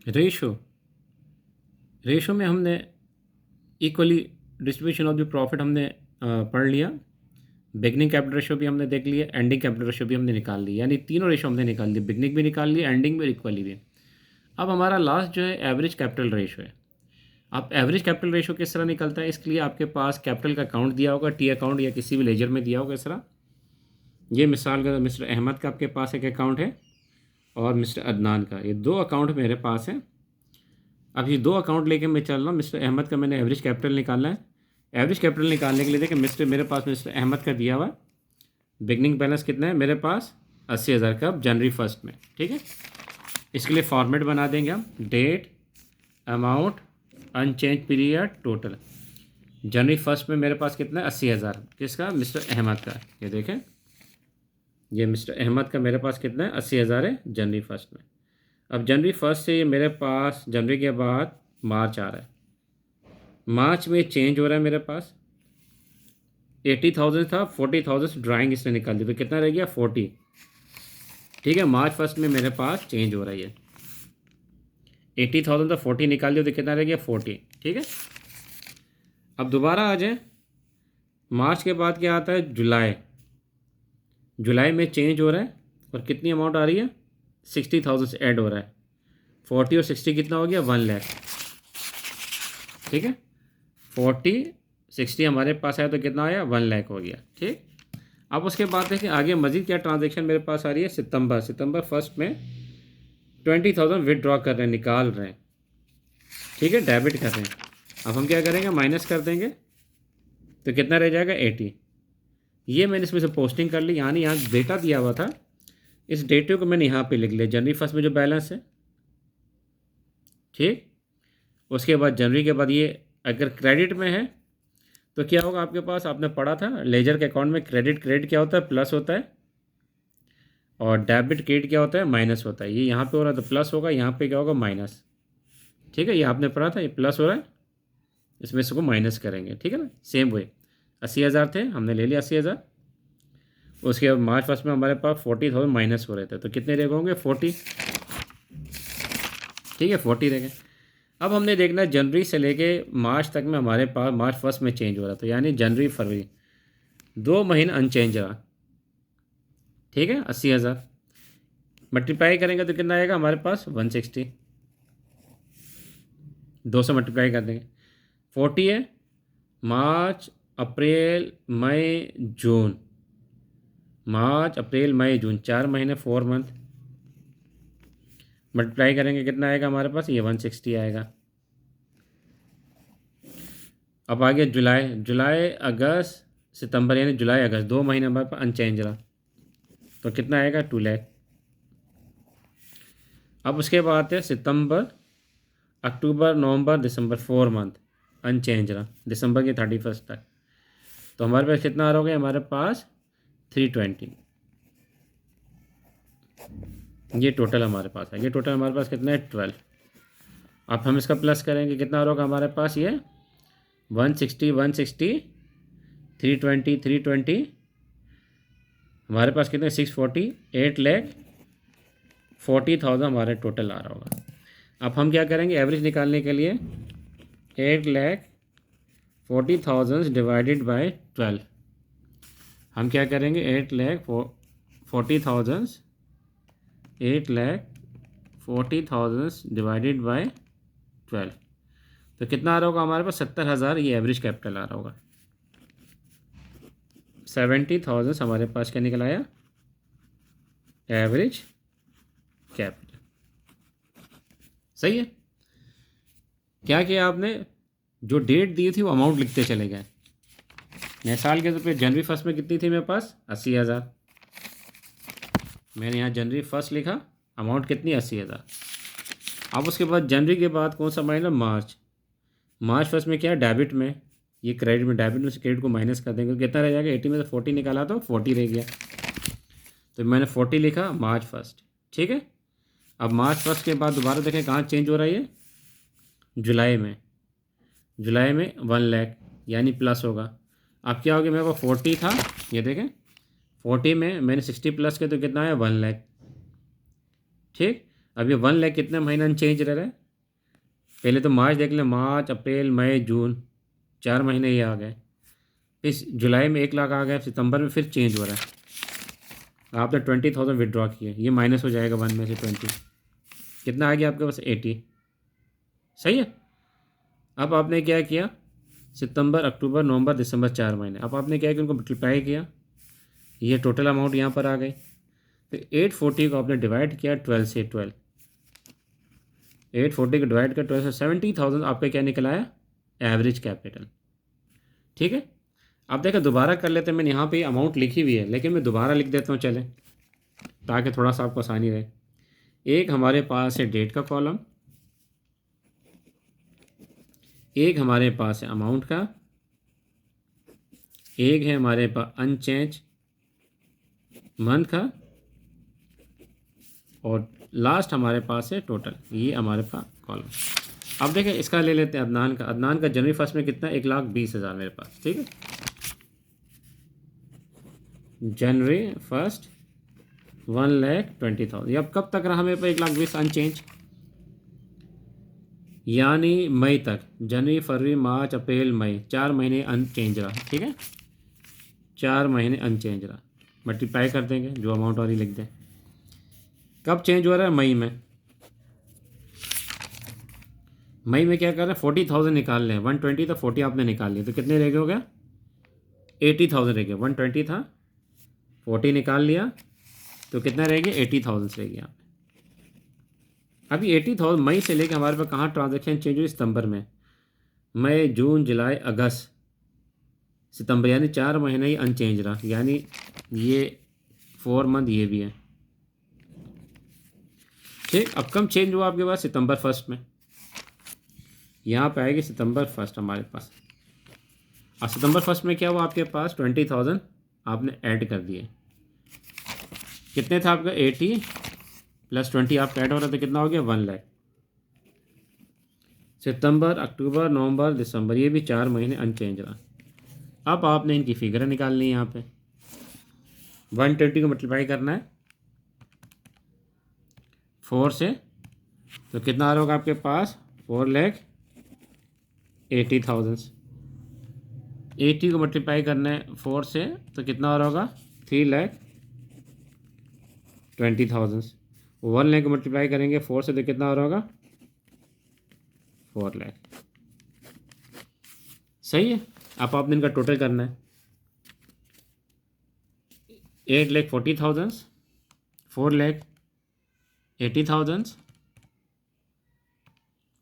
Ratio ratio में हमने equally distribution of the profit हमने पढ़ लिया। बिगनिंग कैपिटल रेशो भी हमने देख लिया, एंडिंग कैपिटल रेशो भी हमने निकाल ली, यानी तीनों रेशो हमने निकाल ली, बिगनिंग भी निकाल ली, एंडिंग भी, इक्वली भी। अब हमारा लास्ट जो है एवरेज कैपिटल रेशो है। अब एवरेज कैपिटल रेशो किस तरह निकलता है, इसके लिए आपके पास कैपिटल का अकाउंट दिया होगा, टी अकाउंट या किसी भी लेजर में दिया होगा इस तरह। ये मिसाल का मिस्टर अहमद का आपके पास एक अकाउंट है और मिस्टर अदनान का, ये दो अकाउंट मेरे पास हैं। अब ये दो अकाउंट लेके मैं चल रहा हूँ। मिस्टर अहमद का मैंने एवरेज कैपिटल निकालना है। एवरेज कैपिटल निकालने के लिए देखिए मेरे पास मिस्टर अहमद का दिया हुआ है। बिगनिंग बैलेंस कितना है मेरे पास, 80,000 का जनवरी फर्स्ट में। ठीक है, इसके लिए फॉर्मेट बना देंगे हम, date, amount, unchanged period, total. जनवरी फर्स्ट में मेरे पास कितना है, 80,000। किसका, मिस्टर अहमद का। ये देखें, ये मिस्टर अहमद का मेरे पास कितना है, 80,000 है जनवरी फर्स्ट में। अब जनवरी फर्स्ट से ये मेरे पास जनवरी के बाद मार्च आ रहा है। मार्च में चेंज हो रहा है मेरे पास, 80,000 था, 40,000 ड्राइंग इसने निकाल दी, तो कितना रह गया, 40। ठीक है, मार्च फर्स्ट में मेरे पास चेंज हो रही है, 80,000 तो 40 निकाल दिया, तो कितना रह गया, 40। ठीक है, अब दोबारा आ जाए, मार्च के बाद क्या आता है, जुलाई। जुलाई में चेंज हो रहा है और कितनी अमाउंट आ रही है, 60,000 से ऐड हो रहा है। 40 और 60 कितना हो गया, 1,00,000। ठीक है, 40 60 हमारे पास आया तो कितना आया, 1,00,000 हो गया। ठीक, अब उसके बाद देखिए आगे मज़ीद क्या ट्रांजेक्शन मेरे पास आ रही है। सितंबर फर्स्ट में 20,000 विदड्रॉ कर रहे हैं, निकाल रहे हैं। ठीक है, डेबिट कर रहे हैं। अब हम क्या करेंगे, माइनस कर देंगे, तो कितना रह जाएगा, 80। ये मैंने इसमें से पोस्टिंग कर ली, यानी यहाँ डेटा दिया हुआ था, इस डेटे को मैंने यहाँ पे लिख लिया, जनवरी फर्स्ट में जो बैलेंस है। ठीक, उसके बाद जनवरी के बाद ये अगर क्रेडिट में है तो क्या होगा, आपके पास आपने पढ़ा था लेजर के अकाउंट में क्रेडिट क्या होता है, प्लस होता है, और डेबिट क्रेडिट क्या होता है, माइनस होता है। ये यहाँ पे हो रहा है तो प्लस होगा, यहाँ पे क्या होगा, माइनस। ठीक है, ये आपने पढ़ा था, ये प्लस हो रहा है, इसमें इसको माइनस करेंगे। ठीक है ना, सेम वे 80,000 थे, हमने ले लिया 80,000। उसके बाद मार्च फर्स्ट में हमारे पास 40,000 माइनस हो रहे थे, तो कितने रह होंगे, 40। ठीक है, 40 रह गए। अब हमने देखना है जनवरी से लेके मार्च तक में हमारे पास मार्च फर्स्ट में चेंज हो रहा था, यानी जनवरी फरवरी 2 महीने अनचेंज रहा। ठीक है, 80,000 मल्टीप्लाई करेंगे तो कितना आएगा हमारे पास, 160। 200 मल्टीप्लाई कर देंगे, 40 है, मार्च अप्रैल मई जून, मार्च अप्रैल मई जून 4 महीने, 4 मंथ। मल्टीप्लाई करेंगे कितना आएगा हमारे पास, ये 160 आएगा। अब आ गया जुलाई अगस्त सितंबर, यानी जुलाई अगस्त 2 महीने हमारे पास अनचेंज रहा, तो कितना आएगा, 2,00,000। अब उसके बाद है सितंबर अक्टूबर नवंबर दिसंबर, 4 मंथ अनचेंज रहा, दिसंबर के 31 तक। तो हमारे पास कितना आ रहा होगा, हमारे पास 320। ये टोटल हमारे पास है, ये टोटल हमारे पास कितना है, 12। अब हम इसका प्लस करेंगे, कितना आ रहा होगा हमारे पास, ये 160 320 हमारे पास कितने, 640, 8,40,000 हमारे टोटल आ रहा होगा। अब हम क्या करेंगे, एवरेज निकालने के लिए 8,40,000 डिवाइडेड बाय 12। हम क्या करेंगे, 8,40,000 डिवाइडेड बाय 12, तो कितना आ रहा होगा हमारे पास, 70,000। ये एवरेज कैपिटल आ रहा होगा। 70,000 हमारे पास क्या निकल आया, एवरेज कैपिटल। सही है, क्या किया आपने, जो डेट दी थी वो अमाउंट लिखते चले गए। मिसाल के तौर पे जनवरी फर्स्ट में कितनी थी मेरे पास, 80,000। मैंने यहाँ जनवरी फर्स्ट लिखा, अमाउंट कितनी, 80,000। अब उसके बाद जनवरी के बाद कौन सा महीना, मार्च फर्स्ट में क्या, डेबिट में, ये क्रेडिट में, डेबिट में से क्रेडिट को माइनस कर देंगे, तो कितना रह जाएगा, 80 में से 40 निकाला तो 40 रह गया, तो मैंने 40 लिखा मार्च फर्स्ट। ठीक है, अब मार्च फर्स्ट के बाद दोबारा देखें कहाँ चेंज हो रहा है, ये जुलाई में 1,00,000, यानी प्लस होगा। अब क्या हो गया, मेरे पास 40 था, ये देखें 40 में मैंने 60 प्लस किया तो कितना आया, 1,00,000। ठीक, अब ये 1 लाख कितने महीना अनचेंज रह रहा है? पहले तो मार्च देख लें, मार्च अप्रैल मई जून, 4 महीने ये आ गए। इस जुलाई में 1 लाख आ गया, सितंबर में फिर चेंज हो रहा है। आपने 20,000 विड्रॉ किए, ये माइनस हो जाएगा 1 में से 20, कितना आ गया आपके पास? 80। सही है। अब आपने क्या किया, सितंबर अक्टूबर नवंबर दिसंबर 4 महीने, अब आपने क्या किया, उनको मल्टीप्लाई किया, ये टोटल अमाउंट यहाँ पर आ गई। तो 840 को आपने डिवाइड किया 12 से, 840 को डिवाइड कर 12 से 70,000 आपका क्या निकला है? Average capital. ठीक है। अब देखो दोबारा कर लेते हैं, मैंने यहाँ पे अमाउंट लिखी हुई है, लेकिन मैं दोबारा लिख देता हूँ चले, ताकि थोड़ा सा आपको आसानी रहे। एक हमारे पास है डेट का कॉलम, एक हमारे पास है अमाउंट का, एक है हमारे पास अनचेंज मंथ का, और लास्ट हमारे पास है टोटल, ये हमारे पास कॉलम। अब देखें इसका ले लेते हैं अदनान का। अदनान का जनवरी फर्स्ट में कितना? 1,20,000 मेरे पास। ठीक है, जनवरी फर्स्ट 1,20,000। अब कब तक रहा मेरे पास 1,20,000 अनचेंज? यानी मई तक, जनवरी फरवरी मार्च अप्रैल मई, 4 महीने अनचेंज रहा। ठीक है, 4 महीने अनचेंज रहा। मल्टीप्लाई कर देंगे, जो अमाउंट वाली लिख दें। कब चेंज हो रहा है? मई में। मई में क्या कर रहे हैं? 40,000 निकाल लें। 120 था, 40 आपने निकाल लिया, तो कितने रह गए? हो गया 80,000 रह गया। 120 था, 40 निकाल लिया, तो कितना रह गया? 80,000 रह गया। अभी 80,000 मई से लेकर हमारे पास कहाँ ट्रांजेक्शन चेंज हुई? सितंबर में। मई जून जुलाई अगस्त सितंबर, यानी 4 महीने ही अनचेंज रहा, यानी ये 4 मंथ ये भी है। ठीक, अब कम चेंज हुआ आपके पास? सितंबर फर्स्ट में। यहाँ पे आएगी सितंबर फर्स्ट हमारे पास। और सितंबर फर्स्ट में क्या हुआ आपके पास? 20,000 आपने ऐड कर दिए। कितने था आपका? 80 प्लस 20 आपका ऐड हो रहा था, कितना हो गया? 1 लाख। सितंबर अक्टूबर नवंबर दिसंबर, ये भी 4 महीने अनचेंज रहा। अब आपने इनकी फिगर निकालनी है। यहाँ पे 120 को मल्टीप्लाई करना है 4 से, तो कितना आ रहा होगा आपके पास? 4,80,000। 80 को मल्टीप्लाई करना है 4 से, तो कितना आ रहा होगा? 3,20,000। 1 लाख को मल्टीप्लाई करेंगे 4 से, तो कितना आ रहा होगा? 4 लाख। सही है। अब आपने इनका टोटल करना है। 8,40,000, 4,80,000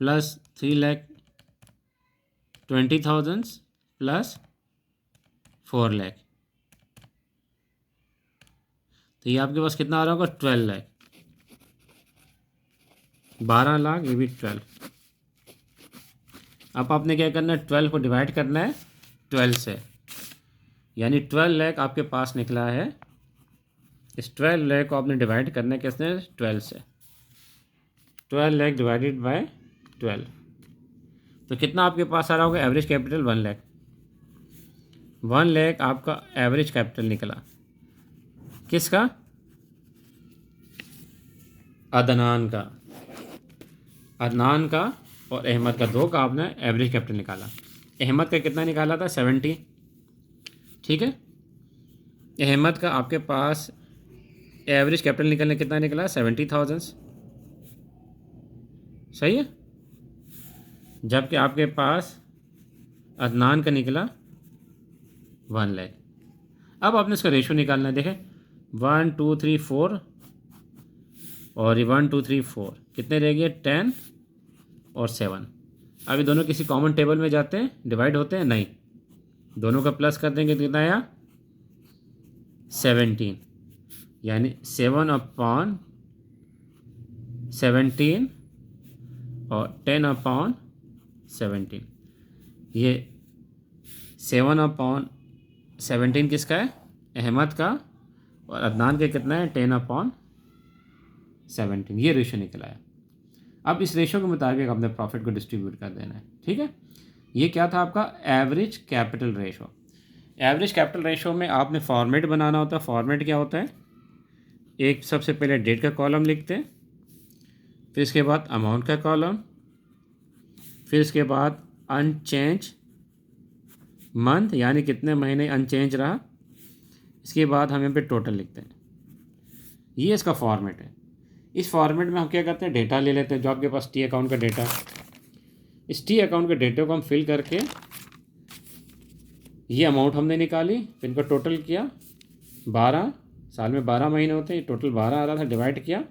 प्लस 3,20,000 प्लस 4 लाख, तो ये आपके पास कितना आ रहा होगा? 12 लाख। 12 लाख, ये भी 12। अब आपने क्या करना है? 12 को डिवाइड करना है 12 से, यानी 12 लाख आपके पास निकला है। इस 12 लाख को आपने डिवाइड करना है किसने? 12 से। 12 लाख डिवाइडेड बाय 12, तो कितना आपके पास आ रहा होगा? Average capital 1 lakh. 1 लाख आपका एवरेज कैपिटल निकला। किसका? अदनान का। अदनान का और अहमद का, दो का आपने एवरेज कैपिटल निकाला। अहमद का कितना निकाला था? 70। ठीक है, अहमद का आपके पास एवरेज कैपिटल निकलने कितना निकला? 70,000। सही है, जबकि आपके पास अदनान का निकला 1 लाख। अब आपने इसका रेशो निकालना है। देखें 1 2 3 4 और ये 1 2 3 4, कितने रह गए? 10 और 7। अभी दोनों किसी कॉमन टेबल में जाते हैं, डिवाइड होते हैं? नहीं, दोनों का प्लस कर देंगे तो कितना आया? 17, यानी 7/17 और 10/17। ये 7/17 किसका है? अहमद का। और अदनान के कितना है? 10/17। ये रेशो निकला है। अब इस रेशो के मुताबिक अपने प्रॉफिट को डिस्ट्रीब्यूट कर देना है। ठीक है, ये क्या था आपका? Average capital ratio. Average capital ratio में आपने फॉर्मेट बनाना होता है। फॉर्मेट क्या होता है? एक सबसे पहले डेट का कॉलम लिखते हैं, फिर इसके बाद अमाउंट का कॉलम, फिर इसके बाद अनचेंज मंथ यानी कितने महीने अनचेंज रहा, इसके बाद हम यहाँ पे टोटल लिखते हैं। ये इसका फॉर्मेट है। इस फॉर्मेट में हम क्या करते हैं, डेटा ले लेते हैं जो आपके पास टी अकाउंट का डेटा। इस टी अकाउंट के डेटे को हम फिल करके ये अमाउंट हमने निकाली, फिर इनका टोटल किया 12, साल में 12 महीने होते हैं, टोटल 12 आ रहा था, डिवाइड किया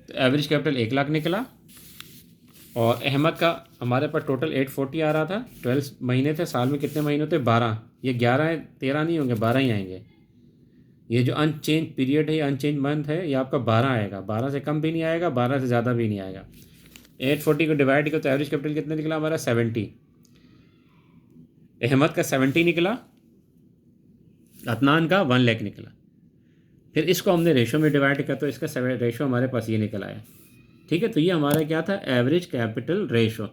तो एवरेज कैपिटल 1 लाख निकला। और अहमद का हमारे पास टोटल 840 आ रहा था, 12 महीने थे, साल में कितने महीने होते हैं 12, ये 11 है, 13 नहीं होंगे 12 ही आएंगे। ये जो अनचेंज पीरियड है, ये अनचेंज मंथ है, ये आपका 12 आएगा, 12 से कम भी नहीं आएगा, 12 से ज़्यादा भी नहीं आएगा। 840 को डिवाइड किया तो एवरेज कैपिटल कितना निकला हमारा 70। अहमद का 70 निकला, अदनान का 1 लाख निकला। फिर इसको हमने रेशो में डिवाइड किया तो इसका रेशो हमारे पास ये निकल आया। ठीक है, तो ये हमारा क्या था, एवरेज कैपिटल रेशो।